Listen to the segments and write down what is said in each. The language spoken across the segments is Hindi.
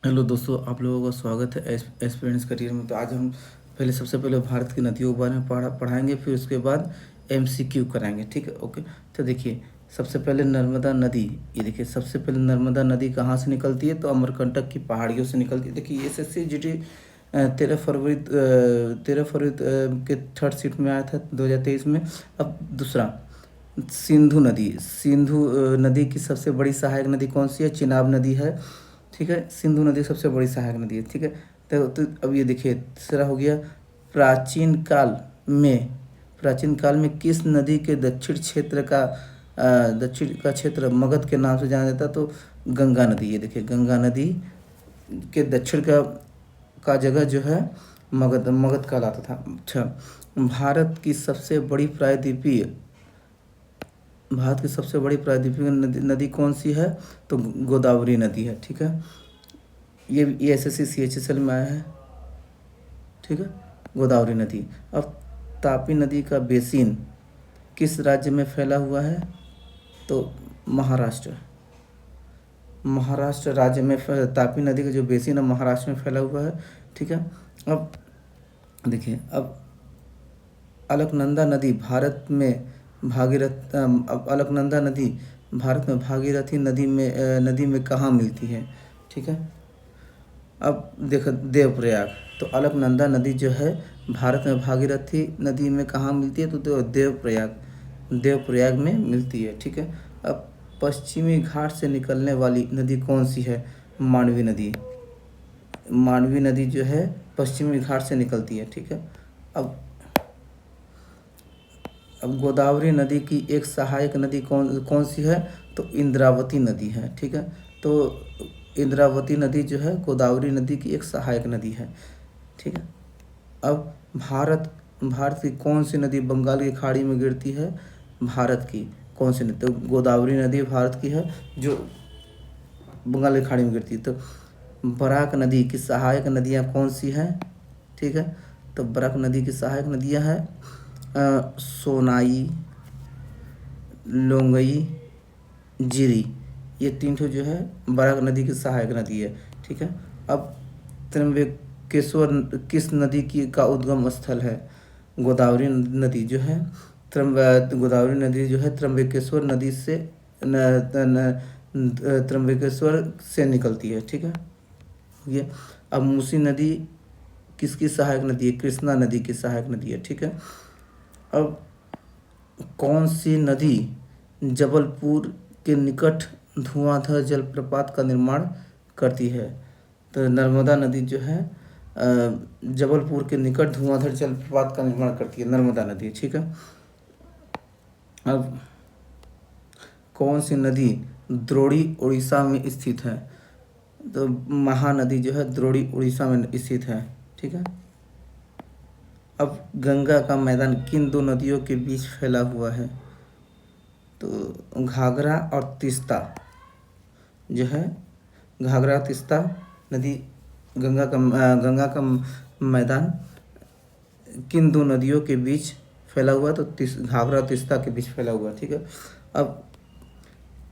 हेलो दोस्तों, आप लोगों का स्वागत है एस्पिरेंट्स करियर में। तो आज हम पहले सबसे पहले भारत की नदियों के बारे में पढ़ाएंगे, फिर उसके बाद एमसीक्यू कराएंगे। ठीक है, ओके। तो देखिए, सबसे पहले नर्मदा नदी। ये देखिए, सबसे पहले नर्मदा नदी कहाँ से निकलती है? तो अमरकंटक की पहाड़ियों से निकलती है। देखिए, एसएससी जीडी 13 फरवरी के थर्ड सीट में आया था 2023 में। अब दूसरा, सिंधु नदी। सिंधु नदी की सबसे बड़ी सहायक नदी कौन सी है? चिनाब नदी है। ठीक है, सिंधु नदी सबसे बड़ी सहायक नदी है। ठीक है, तो अब ये देखिए, तीसरा हो गया, प्राचीन काल में प्राचीन काल में किस नदी के दक्षिण का क्षेत्र मगध के नाम से जाना जाता? तो गंगा नदी। ये देखिए, गंगा नदी के दक्षिण का जगह जो है मगध मगध कहलाता था। अच्छा, भारत की सबसे बड़ी प्रायद्वीपीय नदी कौन सी है? तो गोदावरी नदी है। ठीक है, ये एसएससी सीएचएसएल में आया है। ठीक है, गोदावरी नदी। अब तापी नदी का बेसिन किस राज्य में फैला हुआ है? तो महाराष्ट्र महाराष्ट्र राज्य में तापी नदी का जो बेसिन है महाराष्ट्र में फैला हुआ है। ठीक है, अब देखिए, अब अलकनंदा नदी भारत में भागीरथी नदी में कहाँ मिलती है? ठीक है, अब देखो, देवप्रयाग। तो अलकनंदा नदी जो है भारत में भागीरथी नदी में कहाँ मिलती है? तो देवप्रयाग में मिलती है। ठीक है, अब पश्चिमी घाट से निकलने वाली नदी कौन सी है? मांडवी नदी। मांडवी नदी जो है पश्चिमी घाट से निकलती है। ठीक है, अब गोदावरी नदी की एक सहायक नदी कौन कौन सी है? तो इंद्रावती नदी है। ठीक है, तो इंद्रावती नदी जो है गोदावरी नदी की एक सहायक नदी है। ठीक है, अब भारत की कौन सी नदी बंगाल की खाड़ी में गिरती है? भारत की कौन सी नदी? तो गोदावरी नदी भारत की है जो बंगाल की खाड़ी में गिरती है। तो बराक नदी की सहायक नदियाँ कौन सी हैं? ठीक है, तो बराक नदी की सहायक नदियाँ हैं सोनाई, लोंगई, जीरी। ये तीन ठो जो है बराक नदी की सहायक नदी है। ठीक है, अब त्र्यंबकेश्वर किस नदी की का उद्गम स्थल है? गोदावरी नदी जो है गोदावरी नदी जो है त्र्यंबकेश्वर नदी से त्र्यंबकेश्वर से निकलती है। ठीक है, ये अब मूसी नदी किसकी सहायक नदी है? कृष्णा नदी की सहायक नदी है। ठीक है, अब कौन सी नदी जबलपुर के निकट धुआंधार जलप्रपात का निर्माण करती है? तो नर्मदा नदी जो है जबलपुर के निकट धुआंधार जलप्रपात का निर्माण करती है, नर्मदा नदी। ठीक है, अब कौन सी नदी द्रोणी उड़ीसा में स्थित है? तो महानदी जो है द्रोणी उड़ीसा में स्थित है। ठीक है, अब गंगा का मैदान किन दो नदियों के बीच फैला हुआ है? तो घाघरा और तीस्ता जो है, घाघरा तीस्ता नदी, गंगा का मैदान किन दो नदियों के बीच फैला हुआ? तो घाघरा तीस्ता के बीच फैला हुआ। ठीक है, अब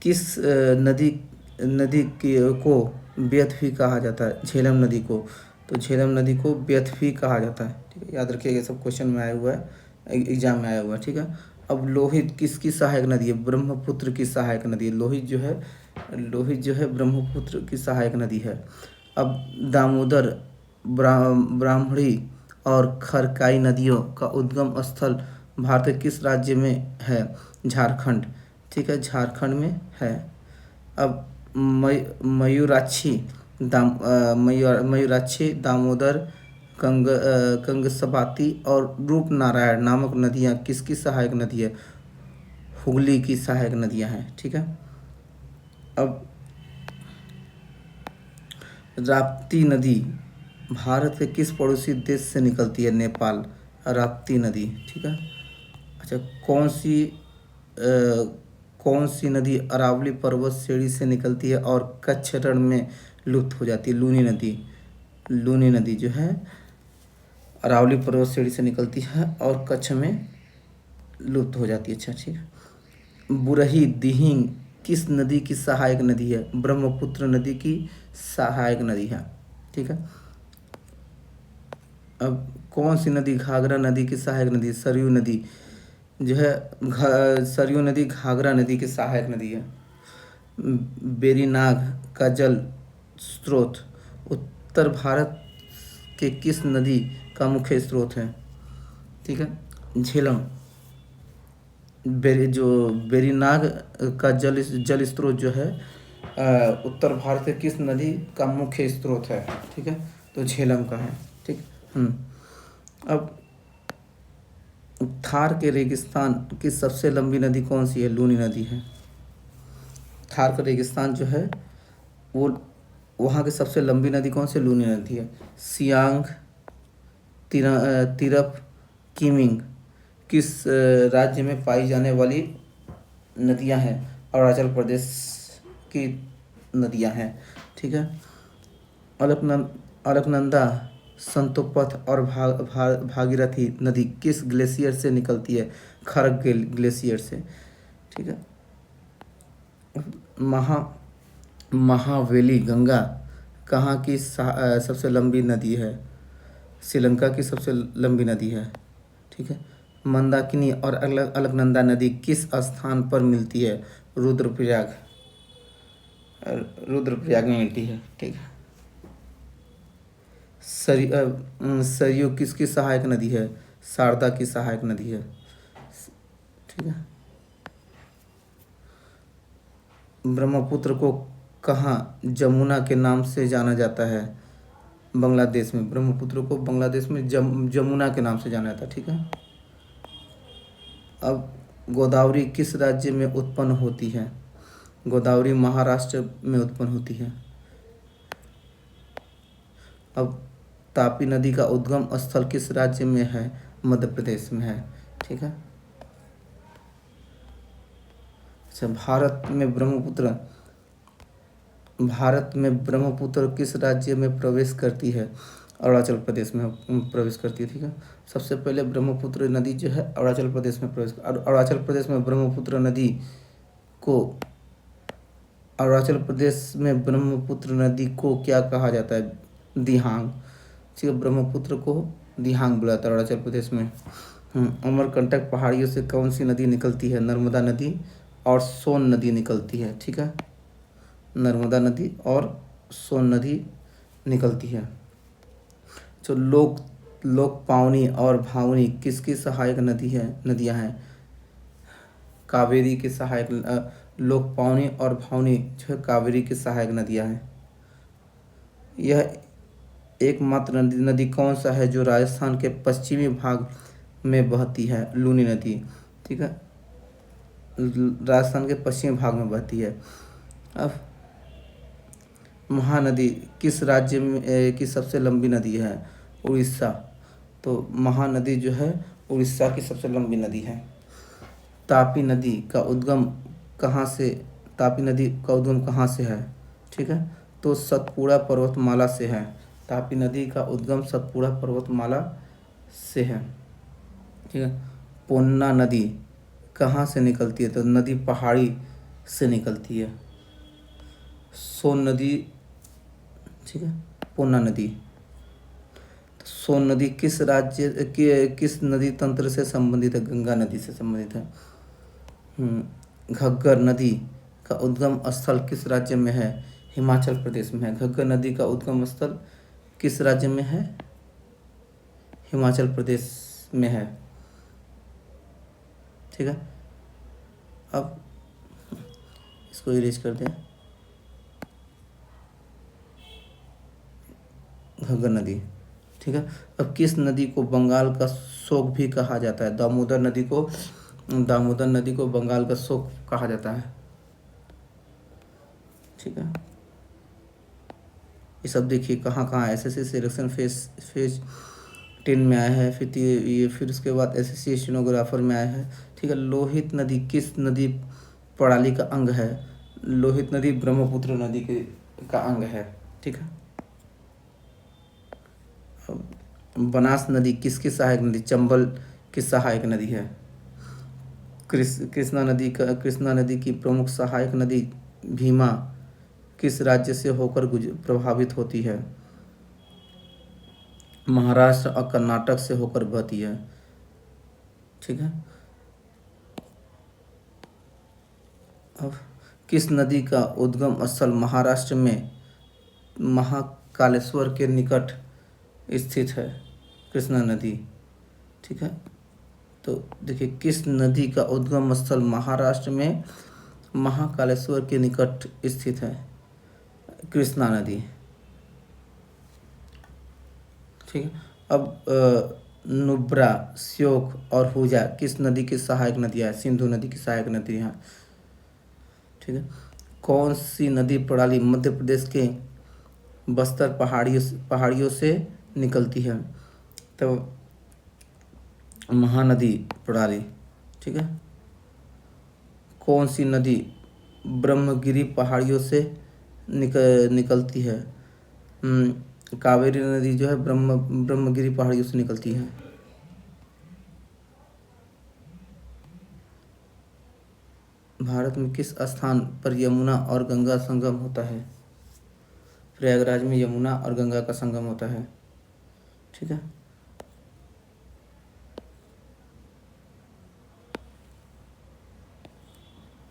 किस नदी नदी की को बेतफी कहा जाता है? झेलम नदी को। तो झेलम नदी को बेतफी कहा जाता है। ठीक है, याद रखिएगा, सब क्वेश्चन में आया हुआ है, एग्जाम में आया हुआ है। ठीक है, अब लोहित किसकी सहायक नदी है? ब्रह्मपुत्र की सहायक नदी है। लोहित जो है ब्रह्मपुत्र की सहायक नदी है। अब दामोदर, ब्राह्मणी और खरकाई नदियों का उद्गम स्थल भारत के किस राज्य में है? झारखंड। ठीक है, झारखंड में है। अब मयूराक्षी, दामोदर, कंगसबाती और रूपनारायण नामक नदियाँ किसकी सहायक नदी है? हुगली की सहायक नदियाँ हैं। ठीक है, अब राप्ती नदी भारत के किस पड़ोसी देश से निकलती है? नेपाल। राप्ती नदी। ठीक है, अच्छा, कौन सी नदी अरावली पर्वत श्रेणी से निकलती है और कच्छ रण में लुप्त हो जाती है? लूनी नदी जो है अरावली पर्वत श्रेणी से निकलती है और कच्छ में लुप्त हो जाती है। अच्छा, ठीक है, बुरही दिहिंग किस नदी की सहायक नदी है? ब्रह्मपुत्र नदी की सहायक नदी है। ठीक है। अब कौन सी नदी घाघरा नदी की सहायक नदी? सरयू नदी जो है, सरयू नदी घाघरा नदी की सहायक नदी है। बेरीनाग का जल स्रोत उत्तर भारत के किस नदी का मुख्य स्रोत है? ठीक है। झेलम। बेरीनाग का जल स्रोत जो है उत्तर भारत के किस नदी का मुख्य स्रोत है? ठीक है, तो झेलम का है। ठीक। अब थार के रेगिस्तान की सबसे लंबी नदी कौन सी है? लूनी नदी है। थार का रेगिस्तान जो है वो, वहाँ की सबसे लंबी नदी कौन सी? लूनी नदी है। सियांग, तिरप, कीमिंग किस राज्य में पाई जाने वाली नदियां हैं? अरुणाचल प्रदेश की नदियां हैं। ठीक है। अलकनंदा, संतोपथ और भागीरथी नदी किस ग्लेशियर से निकलती है? खरग ग्लेशियर से। ठीक है। महावेली गंगा कहाँ की सबसे लंबी नदी है? श्रीलंका की सबसे लंबी नदी है। ठीक है। मंदाकिनी और अलकनंदा नदी किस स्थान पर मिलती है? रुद्रप्रयाग। रुद्रप्रयाग में मिलती है। ठीक है। सरयू किसकी सहायक नदी है? शारदा की सहायक नदी है। ठीक है। ब्रह्मपुत्र को कहाँ जमुना के नाम से जाना जाता है? बांग्लादेश में। ब्रह्मपुत्र को बांग्लादेश में जमुना के नाम से जाना जाता है। ठीक है। अब गोदावरी किस राज्य में उत्पन्न होती है? गोदावरी महाराष्ट्र में उत्पन्न होती है। अब तापी नदी का उद्गम स्थल किस राज्य में है? मध्य प्रदेश में है। ठीक है। अच्छा, भारत में ब्रह्मपुत्र किस राज्य में प्रवेश करती है? अरुणाचल प्रदेश में प्रवेश करती है। ठीक है। सबसे पहले ब्रह्मपुत्र नदी जो है अरुणाचल प्रदेश में अरुणाचल प्रदेश में ब्रह्मपुत्र नदी को क्या कहा जाता है? दिहांग। ठीक है। ब्रह्मपुत्र को दिहांग बुलाता है अरुणाचल प्रदेश में। अमरकंटक पहाड़ियों से कौन सी नदी निकलती है? नर्मदा नदी और सोन नदी निकलती है। ठीक है। नर्मदा नदी और सोन नदी निकलती है। जो लोक पावनी और भावनी किसकी सहायक नदियां हैं? कावेरी की सहायक। लोक पावनी और भावनी जो है कावेरी की सहायक नदियां हैं। यह एकमात्र नदी कौन सा है जो राजस्थान के पश्चिमी भाग में बहती है? लूनी नदी। ठीक है। राजस्थान के पश्चिमी भाग में बहती है। अब महानदी किस राज्य में की सबसे लंबी नदी है? उड़ीसा। तो महानदी जो है उड़ीसा की सबसे लंबी नदी है। तापी नदी का उद्गम कहाँ से है? ठीक है, तो सतपुड़ा पर्वतमाला से है। तापी नदी का उद्गम सतपुड़ा पर्वतमाला से है। ठीक है। पोन्ना नदी कहाँ से निकलती है? तो नदी पहाड़ी से निकलती है। सोन नदी। ठीक है। पोन्ना नदी। सोन नदी किस नदी तंत्र से संबंधित है? गंगा नदी से संबंधित है। घग्गर नदी का उद्गम स्थल किस राज्य में है? हिमाचल प्रदेश में है। घग्गर नदी का उद्गम स्थल किस राज्य में है? हिमाचल प्रदेश में है। ठीक है। अब इसको इरेज कर दें। घग्गर नदी। ठीक है। अब किस नदी को बंगाल का शोक भी कहा जाता है? दामोदर नदी को बंगाल का शोक कहा जाता है। ठीक है। ये सब देखिए कहाँ कहाँ एसएससी सिलेक्शन फेज 10 में आया है। फिर उसके बाद एसएससी स्टेनोग्राफर में आया है। ठीक है। लोहित नदी किस नदी प्रणाली का अंग है? लोहित नदी ब्रह्मपुत्र नदी का अंग है। ठीक है। बनास नदी किसकी सहायक नदी? चंबल की सहायक नदी है। कृष्णा नदी की प्रमुख सहायक नदी भीमा किस राज्य से होकर प्रभावित होती है? महाराष्ट्र और कर्नाटक से होकर बहती है। ठीक है। अब किस नदी का उद्गम स्थल महाराष्ट्र में महाकालेश्वर के निकट स्थित है? कृष्णा नदी। ठीक है। तो देखिए, किस नदी का उद्गम स्थल महाराष्ट्र में महाकालेश्वर के निकट स्थित है? कृष्णा नदी। ठीक है। अब नुब्रा, श्योक और हुजा किस नदी की सहायक नदियाँ हैं? सिंधु नदी की सहायक नदियाँ हैं। ठीक है। कौन सी नदी प्रणाली मध्य प्रदेश के बस्तर पहाड़ियों से निकलती है? तो महानदी प्रणाली। ठीक है। कौन सी नदी ब्रह्मगिरी पहाड़ियों से निकलती है? कावेरी नदी जो है ब्रह्मगिरी पहाड़ियों से निकलती है। भारत में किस स्थान पर यमुना और गंगा संगम होता है? प्रयागराज में यमुना और गंगा का संगम होता है। ठीक है।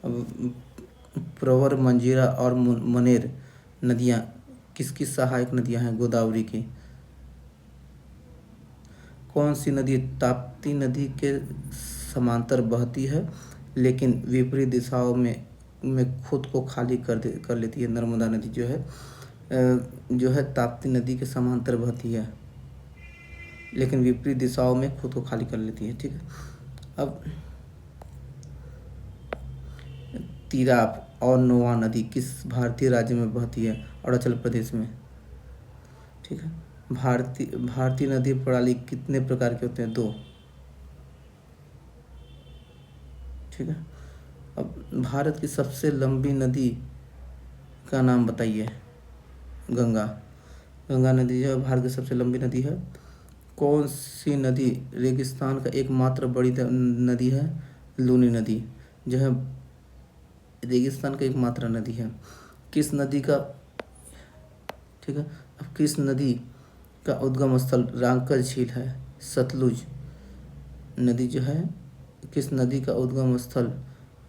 अब प्रवर, मंजीरा और मनेर नदियाँ किसकी सहायक नदियाँ हैं? गोदावरी की। कौन सी नदी ताप्ती नदी के समांतर बहती है लेकिन विपरीत दिशाओं में खुद को खाली कर लेती है? नर्मदा नदी जो है ताप्ती नदी के समांतर बहती है लेकिन विपरीत दिशाओं में खुद को खाली कर लेती है। ठीक है। अब तिराप और नोआ नदी किस भारतीय राज्य में बहती है? अरुणाचल प्रदेश में। ठीक है। भारतीय नदी प्रणाली कितने प्रकार के होते हैं? 2। ठीक है। अब भारत की सबसे लंबी नदी का नाम बताइए। गंगा नदी जो है भारत की सबसे लंबी नदी है। कौन सी नदी रेगिस्तान का एकमात्र बड़ी नदी है? लूनी नदी जो है रेगिस्तान का एकमात्र नदी है। किस नदी का ठीक है। अब किस नदी का उद्गम स्थल रांकल झील है? सतलुज नदी जो है किस नदी का उद्गम स्थल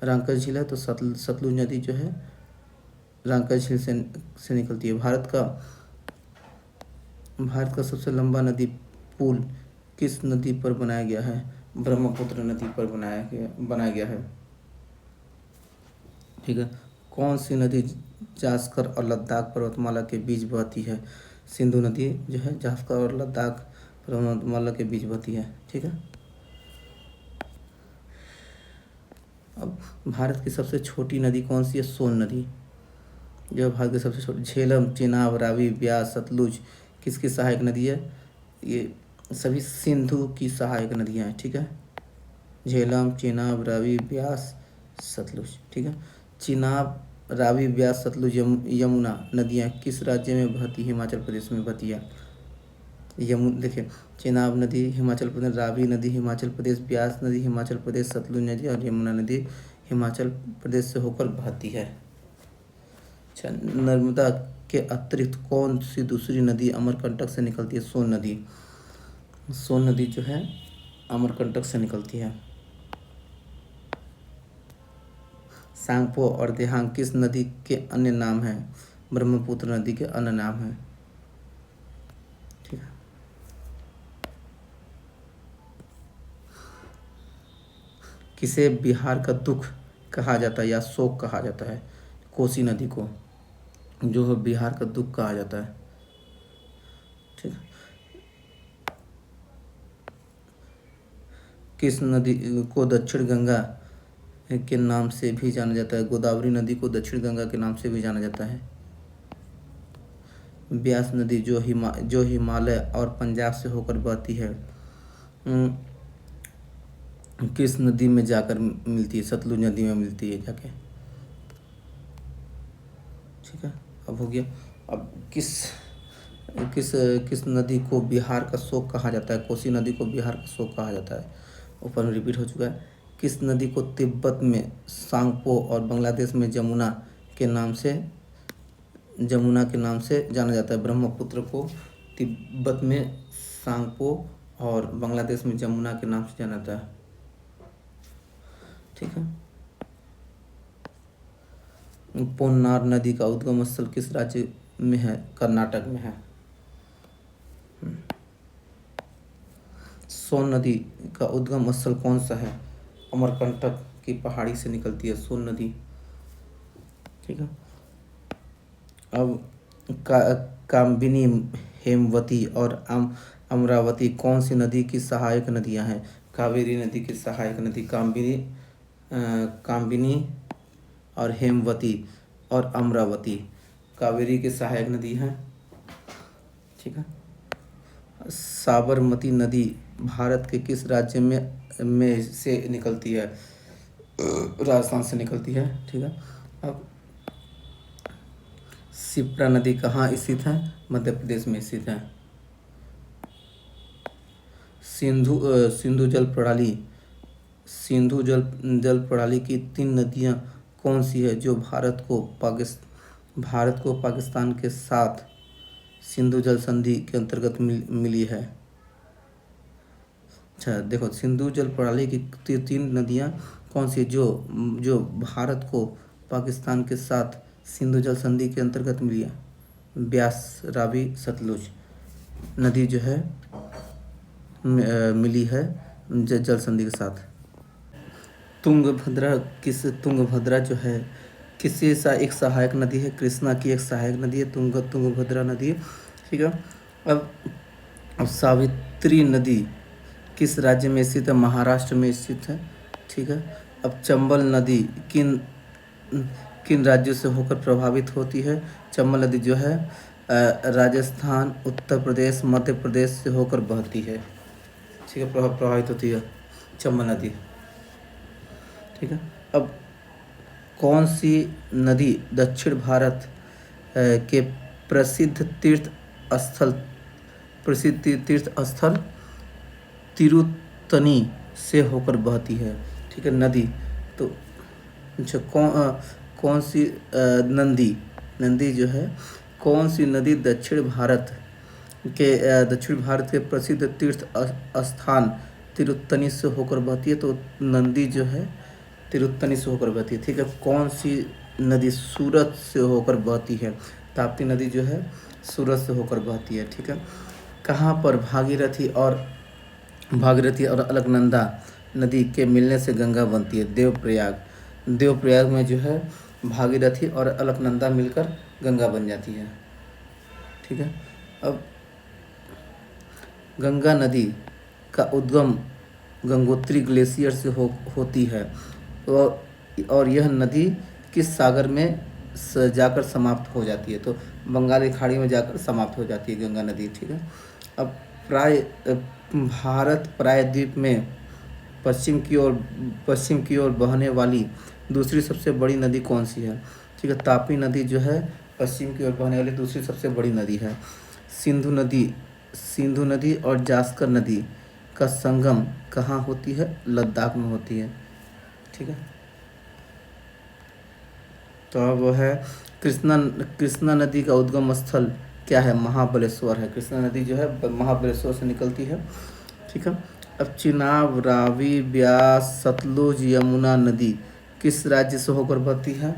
रांकल झील है? तो सतलुज नदी जो है रांकल झील से निकलती है। भारत का सबसे लंबा नदी पुल किस नदी पर बनाया गया है? ब्रह्मपुत्र नदी पर बनाया गया है। ठीक है। कौन सी नदी जास्कर और लद्दाख पर्वतमाला के बीच बहती है? सिंधु नदी जो है जास्कर और लद्दाख पर्वतमाला के बीच बहती है। ठीक है। अब भारत की सबसे छोटी नदी कौन सी है? सोन नदी जो भारत की सबसे छोटी। झेलम, चेनाब, रावी, ब्यास, सतलुज किसकी सहायक नदी है? ये सभी सिंधु की सहायक नदियाँ हैं। ठीक है। झेलम, चेनाब, रावी, ब्यास, सतलुज। ठीक है। चेनाब, रावी, ब्यास, सतलुज, यमुना नदियाँ किस राज्य में बहती है? हिमाचल प्रदेश में बहती है। देखिए, चेनाब नदी हिमाचल प्रदेश, रावी नदी हिमाचल प्रदेश, ब्यास नदी हिमाचल प्रदेश, सतलुज नदी और यमुना नदी हिमाचल प्रदेश से होकर बहती है। अच्छा, नर्मदा के अतिरिक्त कौन सी दूसरी नदी अमरकंटक से निकलती है? सोन नदी जो है अमरकंटक से निकलती है। सांगपो और देहांग किस नदी के अन्य नाम हैं? ब्रह्मपुत्र नदी के अन्य नाम हैं। ठीक है। किसे बिहार का दुख कहा जाता है या शोक कहा जाता है? कोसी नदी को जो है बिहार का दुख कहा जाता है। ठीक है। किस नदी को दक्षिण गंगा के नाम से भी जाना जाता है? गोदावरी नदी को दक्षिण गंगा के नाम से भी जाना जाता है। ब्यास नदी जो हिमालय और पंजाब से होकर बहती है किस नदी में जाकर मिलती है? सतलुज नदी में मिलती है जाके। ठीक है। अब हो गया। अब किस नदी को बिहार का शोक कहा जाता है? कोसी नदी को बिहार का शोक कहा जाता है। ऊपर में रिपीट हो चुका है। किस नदी को तिब्बत में सांगपो और बांग्लादेश में जमुना के नाम से जाना जाता है? ब्रह्मपुत्र को तिब्बत में सांगपो और बांग्लादेश में जमुना के नाम से जाना जाता है। ठीक है। पोन्नार नदी का उद्गम स्थल किस राज्य में है? कर्नाटक में है। सोन नदी का उद्गम स्थल कौन सा है? अमरकंटक की पहाड़ी से निकलती है सोन नदी। ठीक है। अब कामबिनी, हेमवती और अमरावती कौन सी नदी की सहायक नदियां हैं? कावेरी नदी की सहायक नदी कामबिनी और हेमवती और अमरावती कावेरी की सहायक नदी हैं। ठीक है। साबरमती नदी भारत के किस राज्य में से निकलती है? राजस्थान से निकलती है। ठीक है। अब शिप्रा नदी कहाँ स्थित है? मध्य प्रदेश में स्थित है। सिंधु जल प्रणाली की 3 नदियाँ कौन सी है जो भारत को पाकिस्तान के साथ सिंधु जल संधि के अंतर्गत मिली है? अच्छा देखो, सिंधु जल प्रणाली की 3 नदियाँ कौन सी जो भारत को पाकिस्तान के साथ सिंधु जल संधि के अंतर्गत मिली है? ब्यास, रावी, सतलुज नदी जो है मिली है जल संधि के साथ। तुंगभद्रा जो है किसी एक सहायक नदी है? कृष्णा की एक सहायक नदी है तुंगभद्रा नदी। ठीक है। अब सावित्री नदी किस राज्य में स्थित है? महाराष्ट्र में स्थित है। ठीक है। अब चंबल नदी किन राज्यों से होकर प्रभावित होती है? चंबल नदी जो है राजस्थान, उत्तर प्रदेश, मध्य प्रदेश से होकर बहती है। ठीक है। प्रभावित होती है चंबल नदी। ठीक है। अब कौन सी नदी दक्षिण भारत के प्रसिद्ध तीर्थ स्थल तिरुत्तनी से होकर बहती है? ठीक है। नदी तो अच्छा कौन सी नदी जो है, कौन सी नदी दक्षिण भारत के प्रसिद्ध तीर्थ स्थान तिरुत्तनी से होकर बहती है? तो नदी जो है तिरुत्तनी से होकर बहती है। ठीक है। कौन सी नदी सूरत से होकर बहती है? ताप्ती नदी जो है सूरत से होकर बहती है। ठीक है। कहाँ पर भागीरथी और अलकनंदा नदी के मिलने से गंगा बनती है? देवप्रयाग में जो है भागीरथी और अलकनंदा मिलकर गंगा बन जाती है। ठीक है। अब गंगा नदी का उद्गम गंगोत्री ग्लेशियर से होती है और यह नदी किस सागर में जाकर समाप्त हो जाती है? तो बंगाल की खाड़ी में जाकर समाप्त हो जाती है गंगा नदी। ठीक है। अब भारत प्रायद्वीप में पश्चिम की ओर बहने वाली दूसरी सबसे बड़ी नदी कौन सी है? ठीक है। तापी नदी जो है पश्चिम की ओर बहने वाली दूसरी सबसे बड़ी नदी है। सिंधु नदी और जास्कर नदी का संगम कहाँ होती है? लद्दाख में होती है। ठीक है। तो अब है कृष्णा नदी का उद्गम स्थल क्या है? महाबलेश्वर है। कृष्णा नदी जो है महाबलेश्वर से निकलती है। ठीक है। अब चिनाब, रावी, ब्यास, सतलुज, यमुना नदी किस राज्य से होकर बहती है?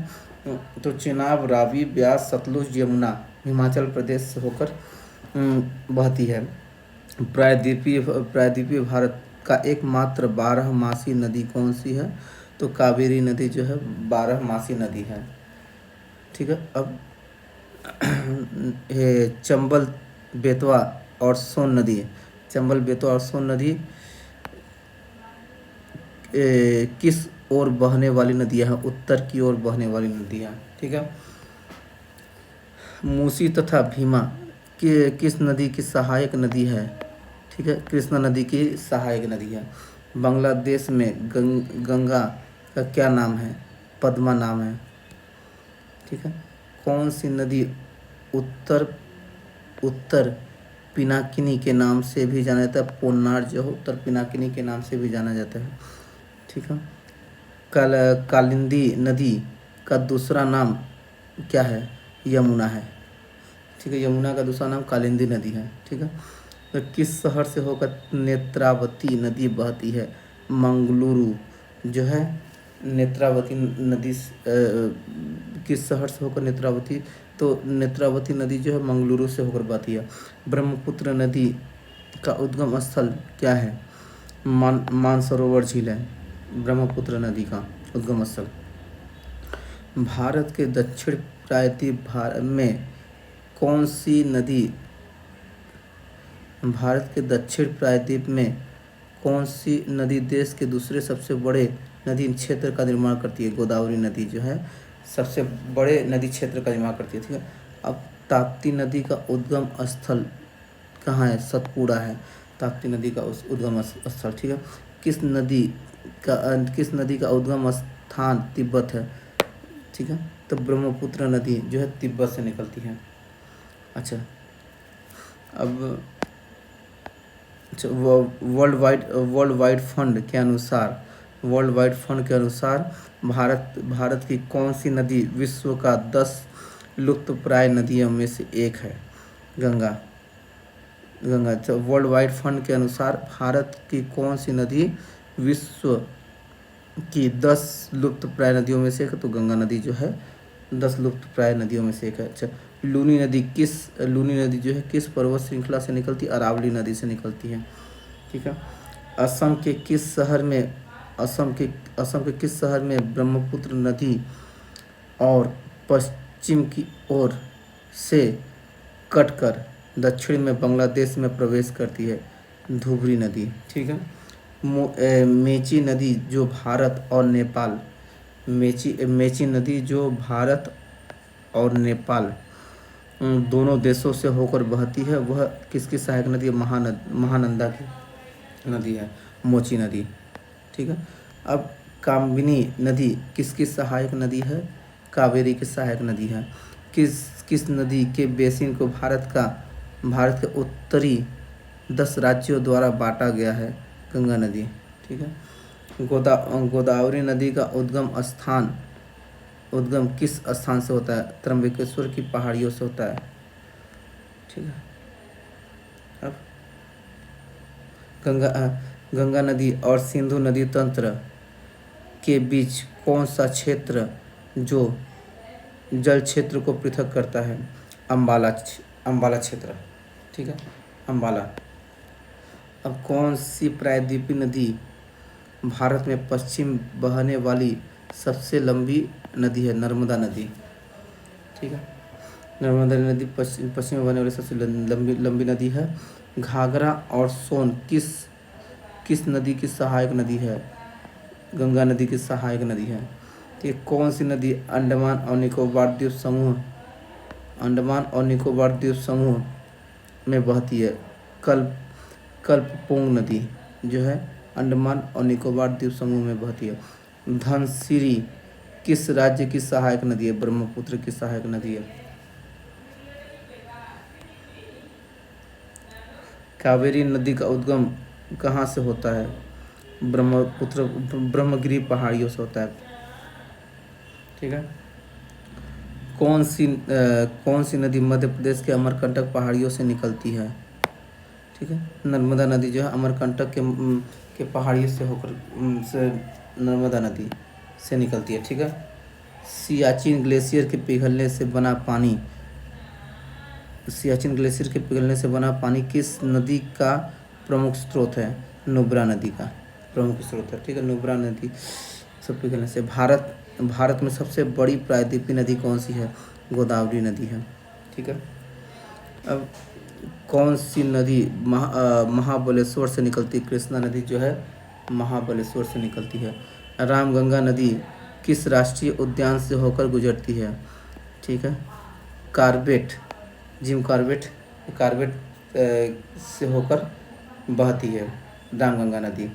तो चिनाब, रावी, ब्यास, सतलुज, यमुना हिमाचल प्रदेश से होकर बहती है। प्रायद्वीपीय भारत का एकमात्र 12मासी नदी कौन सी है? तो कावेरी नदी जो है 12मासी नदी है। ठीक है। अब चंबल, बेतवा और सोन नदी किस ओर बहने वाली नदियाँ हैं? उत्तर की ओर बहने वाली नदियाँ। ठीक है। मूसी तथा भीमा किस नदी की सहायक नदी है? ठीक है। कृष्णा नदी की सहायक नदी है। बांग्लादेश में गंगा का क्या नाम है? पद्मा नाम है। ठीक है। कौन सी नदी उत्तर पिनाकिनी के नाम से भी जाना जाता है? पोन्नार जो है उत्तर पिनाकिनी के नाम से भी जाना जाता है। ठीक है। कालिंदी नदी का दूसरा नाम क्या है? यमुना है। ठीक है, यमुना का दूसरा नाम कालिंदी नदी है। ठीक है। तो किस शहर से होकर नेत्रावती नदी बहती है? मंगलुरु जो है नेत्रावती नदी किस शहर से होकर नेत्रावती, तो नेत्रावती नदी जो है मंगलुरु से होकर बहती है। ब्रह्मपुत्र नदी का उद्गम स्थल क्या है? मानसरोवर झील है ब्रह्मपुत्र नदी का उद्गम स्थल। भारत के दक्षिण प्रायद्वीप में कौन सी नदी भारत के दक्षिण प्रायद्वीप में कौन सी नदी देश के दूसरे सबसे बड़े नदी क्षेत्र का निर्माण करती है? गोदावरी नदी जो है सबसे बड़े नदी क्षेत्र का निर्माण करती है। ठीक है। अब ताप्ती नदी का उद्गम स्थल कहाँ है? सतपुड़ा है ताप्ती नदी का उद्गम स्थल। ठीक है। किस नदी का उद्गम स्थान तिब्बत है? ठीक है। तो ब्रह्मपुत्र नदी जो है तिब्बत से निकलती है। अच्छा, अब वर्ल्ड वाइड फंड के अनुसार भारत की कौन सी नदी विश्व का 10 लुप्तप्राय नदियों में से एक है? गंगा। तो वर्ल्ड वाइड फंड के अनुसार भारत की कौन सी नदी विश्व की 10 लुप्तप्राय नदियों में से एक है? तो गंगा नदी जो है 10 लुप्तप्राय नदियों में से एक है। अच्छा, लूनी नदी जो है किस पर्वत श्रृंखला से निकलती है? अरावली नदी से निकलती है। ठीक है। असम के किस शहर में ब्रह्मपुत्र नदी और पश्चिम की ओर से कटकर दक्षिण में बांग्लादेश में प्रवेश करती है? धुबरी नदी। ठीक है। मेची नदी जो भारत और नेपाल दोनों देशों से होकर बहती है, वह किसकी सहायक नदी है? महानंदा की नदी है, मोची नदी। ठीक है। अब कामिनी नदी किसकी सहायक नदी है? कावेरी की सहायक नदी है। किस नदी के बेसिन को भारत के उत्तरी 10 राज्यों द्वारा बांटा गया है? गंगा नदी। ठीक है। गोदावरी नदी का उद्गम किस स्थान से होता है? त्र्यंबकेश्वर की पहाड़ियों से होता है। ठीक है। अब गंगा नदी और सिंधु नदी तंत्र के बीच कौन सा क्षेत्र जो जल क्षेत्र को पृथक करता है? अम्बाला क्षेत्र। ठीक है, अम्बाला। अब कौन सी प्रायद्वीपीय नदी भारत में पश्चिम बहने वाली सबसे लंबी नदी है? नर्मदा नदी। ठीक है। नर्मदा नदी पश्चिम में बहने वाली सबसे लंबी नदी है। घाघरा और सोन किस नदी की सहायक नदी है? गंगा नदी की सहायक नदी है। ठीक है। कौन सी नदी अंडमान और निकोबार द्वीप समूह में बहती है? कल्पपोंग नदी जो है अंडमान और निकोबार द्वीप समूह में बहती है। धनसिरी किस राज्य की सहायक नदी है? ब्रह्मपुत्र की सहायक नदी है। कावेरी नदी का उद्गम कहाँ से होता है? ब्रह्मगिरी पहाड़ियों से होता है। ठीक है। कौन सी नदी मध्य प्रदेश के अमरकंटक पहाड़ियों से निकलती है? ठीक है। नर्मदा नदी जो है अमरकंटक के पहाड़ियों से होकर नर्मदा नदी से निकलती है। ठीक है। सियाचिन ग्लेशियर के पिघलने से बना पानी किस नदी का प्रमुख स्रोत है? नुब्रा नदी का प्रमुख स्रोत है। ठीक है। नुब्रा नदी से पिघलने से भारत में सबसे बड़ी प्रायद्वीपीय नदी कौन सी है? गोदावरी नदी है। ठीक है। अब कौन सी नदी महाबलेश्वर से निकलती है? कृष्णा नदी जो है महाबलेश्वर से निकलती है। रामगंगा नदी किस राष्ट्रीय उद्यान से होकर गुजरती है? ठीक है। कार्बेट से होकर बहती है रामगंगा नदी।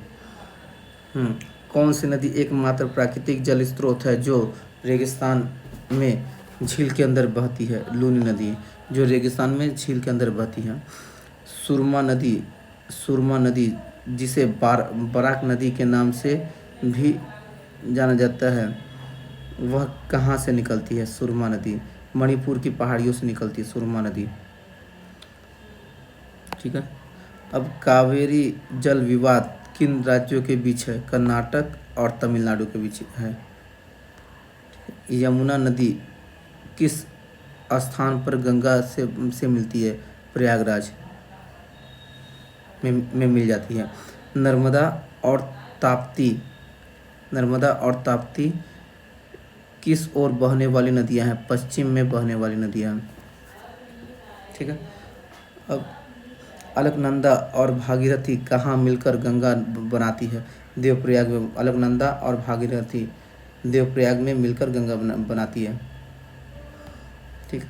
कौन सी नदी एकमात्र प्राकृतिक जल स्रोत है जो रेगिस्तान में झील के अंदर बहती है? लूनी नदी जो रेगिस्तान में झील के अंदर बहती है। सुरमा नदी जिसे बराक नदी के नाम से भी जाना जाता है, वह कहाँ से निकलती है? सुरमा नदी। मणिपुर की पहाड़ियों से निकलती है सुरमा नदी। ठीक है। अब कावेरी जल विवाद किन राज्यों के बीच है? कर्नाटक और तमिलनाडु के बीच है। यमुना नदी किस स्थान पर गंगा से मिलती है? प्रयागराज में मिल जाती है। नर्मदा और ताप्ती नर्मदा और ताप्ती किस ओर बहने वाली नदियां हैं? पश्चिम में बहने वाली नदियां। ठीक है। अब अलकनंदा और भागीरथी कहाँ मिलकर गंगा बनाती है? देवप्रयाग में। अलकनंदा और भागीरथी देवप्रयाग में मिलकर गंगा बनाती है। ठीक।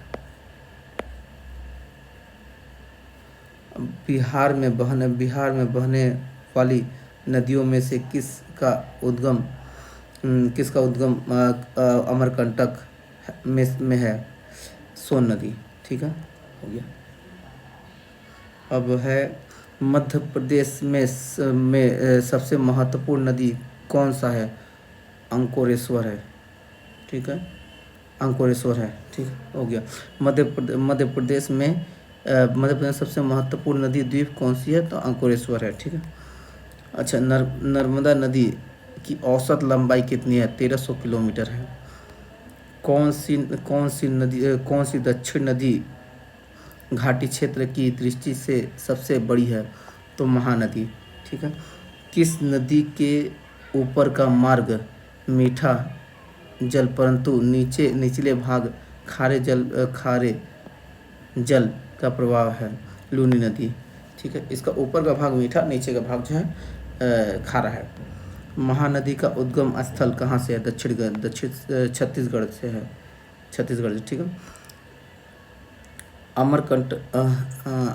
बिहार में बहने वाली नदियों में से किसका उद्गम अमरकंटक में है? सोन नदी। ठीक है, हो गया। अब है मध्य प्रदेश में सबसे महत्वपूर्ण नदी कौन सा है? अंकुरेश्वर है। ठीक है, अंकुरेश्वर है। ठीक, हो गया। मध्य प्रदेश में सबसे महत्वपूर्ण नदी द्वीप कौन सी है? तो अंकुरेश्वर है। ठीक है। अच्छा, नर्मदा नदी की औसत लंबाई कितनी है? 1300 किलोमीटर है। कौन सी दक्षिण नदी घाटी क्षेत्र की दृष्टि से सबसे बड़ी है? तो महानदी। ठीक है। किस नदी के ऊपर का मार्ग मीठा जल परंतु निचले भाग खारे जल का प्रवाह है? लूनी नदी। ठीक है। इसका ऊपर का भाग मीठा, नीचे का भाग जो है खारा है। महानदी का उद्गम स्थल कहाँ से है? दक्षिण छत्तीसगढ़ से है। छत्तीसगढ़। ठीक है।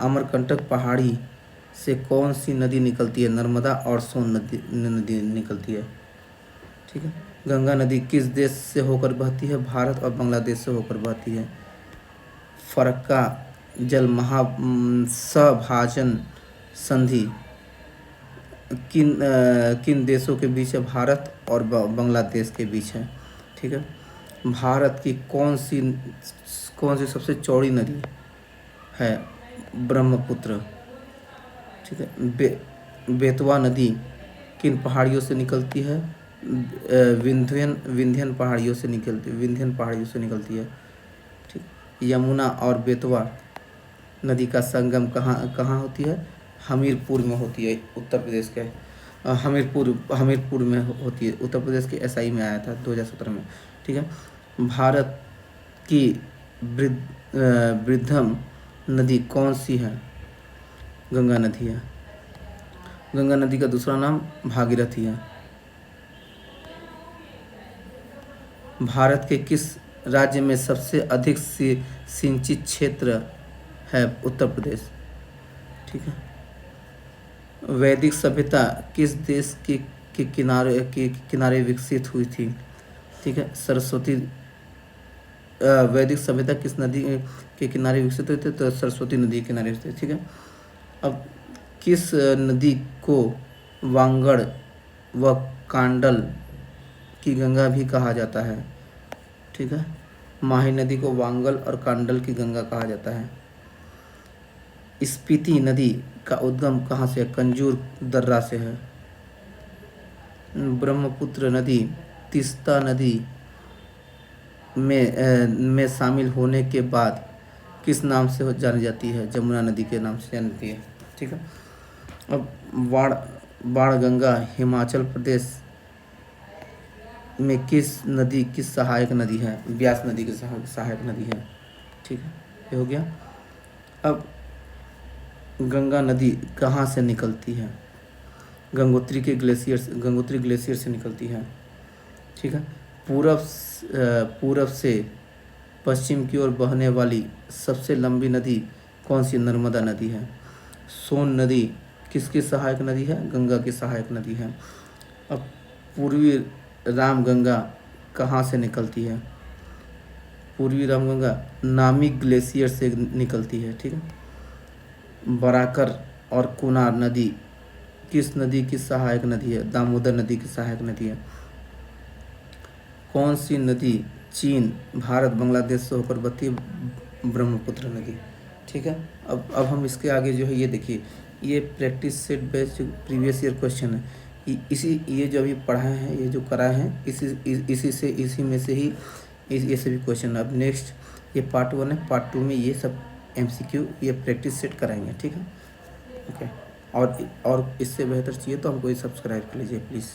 अमरकंटक पहाड़ी से कौन सी नदी निकलती है? नर्मदा और सोन नदी निकलती है। ठीक है। गंगा नदी किस देश से होकर बहती है? भारत और बांग्लादेश से होकर बहती है। फरक्का जल सभाजन संधि किन देशों के बीच है? भारत और बांग्लादेश के बीच है। ठीक है। भारत की कौन सी सबसे चौड़ी नदी है? ब्रह्मपुत्र। ठीक है। बेतवा नदी किन पहाड़ियों से निकलती है? विंध्यन पहाड़ियों से निकलती है। ठीक। यमुना और बेतवा नदी का संगम कहाँ होती है? हमीरपुर में होती है। उत्तर प्रदेश के हमीरपुर में होती है। उत्तर प्रदेश के एसआई में आया था 2017 में। ठीक है। भारत की वृद्धम नदी कौन सी है? गंगा नदी है। गंगा नदी का दूसरा नाम भागीरथी है। भारत के किस राज्य में सबसे अधिक सिंचित क्षेत्र है? उत्तर प्रदेश। ठीक है। वैदिक सभ्यता किस देश के किनारे विकसित हुई थी? ठीक है, सरस्वती। वैदिक सभ्यता किस नदी के किनारे विकसित हुई थी? तो सरस्वती नदी के किनारे थी। ठीक है। अब किस नदी को वांगड़ व कांडल की गंगा भी कहा जाता है? ठीक है। माही नदी को वांगल और कांडल की गंगा कहा जाता है। स्पीति नदी का उद्गम कहाँ से है? कंजूर दर्रा से है। ब्रह्मपुत्र नदी तीस्ता नदी में शामिल होने के बाद किस नाम से जानी जाती है? जमुना नदी के नाम से जानी जाती है। ठीक है। अब बाणगंगा हिमाचल प्रदेश में किस नदी की सहायक नदी है? ब्यास नदी की सहायक नदी है। ठीक है, ये हो गया। अब गंगा नदी कहाँ से निकलती है? गंगोत्री ग्लेशियर से निकलती है। ठीक है। पूरब से पश्चिम की ओर बहने वाली सबसे लंबी नदी कौन सी? नर्मदा नदी है। सोन नदी किसकी सहायक नदी है? गंगा की सहायक नदी है। अब पूर्वी रामगंगा कहाँ से निकलती है? पूर्वी रामगंगा नामिक ग्लेशियर से निकलती है। ठीक है। बराकर और कुनार नदी किस नदी की सहायक नदी है? दामोदर नदी की सहायक नदी है। कौन सी नदी चीन, भारत, बांग्लादेश से होकर बहती है? ब्रह्मपुत्र नदी। ठीक है। अब हम इसके आगे जो है ये देखिए, ये practice set based previous year question है। इसी ये जो अभी पढ़ाए हैं, ये जो कराए हैं, इसी में से ही ये सभी क्वेश्चन। अब नेक्स्ट ये पार्ट 1 है, पार्ट 2 में ये सब MCQ ये प्रैक्टिस सेट कराएंगे। ठीक है, ओके। और इससे बेहतर चाहिए तो हमको ये सब्सक्राइब कर लीजिए प्लीज़।